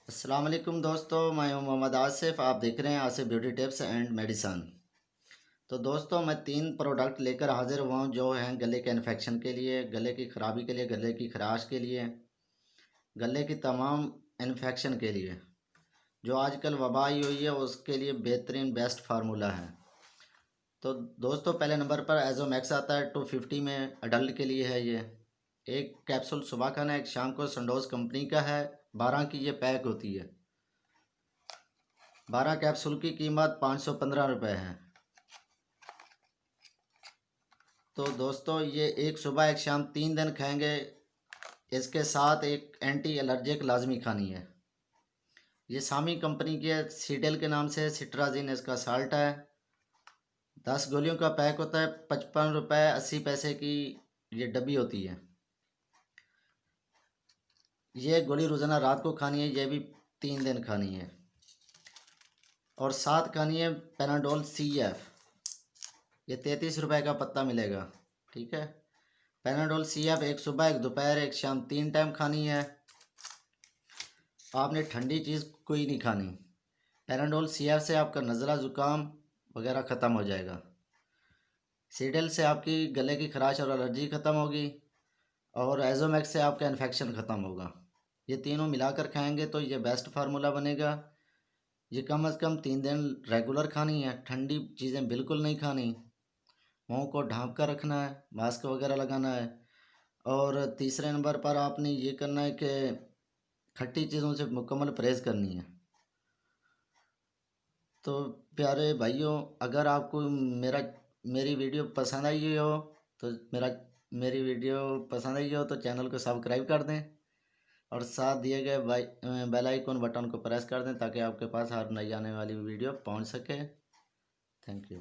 अस्सलाम वालेकुम दोस्तों, मैं हूं मोहम्मद आसिफ। आप देख रहे हैं Asif beauty tips and medicine. तो दोस्तों, मैं 3 प्रोडक्ट लेकर हाजिर हुआ हूं जो हैं गले के इन्फेक्शन के लिए, गले की ख़राबी के लिए, गले की खराश के लिए, गले की तमाम इन्फेक्शन के लिए। जो आजकल वबा आई हुई है उसके लिए बेहतरीन बेस्ट फार्मूला है। तो दोस्तों, पहले नंबर पर एजोमैक्स आता है 250 में, अडल्ट के लिए है ये। एक कैप्सूल सुबह खाना, एक शाम को। संडोज कंपनी का है, 12 की ये पैक होती है। 12 कैप्सूल की कीमत 515 रुपये है। तो दोस्तों, ये एक सुबह एक शाम 3 दिन खाएंगे। इसके साथ एक एंटी एलर्जिक लाजमी खानी है। ये सामी कंपनी की है, सीडेल के नाम से। सिट्राजिन इसका साल्ट है। 10 गोलियों का पैक होता है। 55 रुपये 80 पैसे की ये डब्बी होती है। ये गोली रोज़ाना रात को खानी है, ये भी 3 दिन खानी है। और साथ खानी है पैनाडोल CF। ये 33 रुपये का पत्ता मिलेगा, ठीक है। पैनाडोल CF एक सुबह, एक दोपहर, एक शाम, 3 टाइम खानी है। आपने ठंडी चीज़ कोई नहीं खानी। पैनाडोल CF से आपका नज़ला ज़ुकाम वगैरह ख़त्म हो जाएगा। सीडल से आपकी गले की खराश और एलर्जी ख़त्म होगी। और एजोमैक्स से आपका इन्फेक्शन ख़त्म होगा। ये तीनों मिलाकर खाएंगे तो ये बेस्ट फार्मूला बनेगा। ये कम से कम 3 दिन रेगुलर खानी है। ठंडी चीज़ें बिल्कुल नहीं खानी। मुंह को ढाँप कर रखना है, मास्क वगैरह लगाना है। और तीसरे नंबर पर आपने ये करना है कि खट्टी चीज़ों से मुकम्मल परहेज़ करनी है। तो प्यारे भाइयों, अगर आपको मेरी वीडियो पसंद आई हो तो मेरी वीडियो पसंद आई हो तो चैनल को सब्सक्राइब कर दें। और साथ दिए गए बेल आइकन बटन को प्रेस कर दें ताकि आपके पास हर नई आने वाली वीडियो पहुंच सके। Thank you.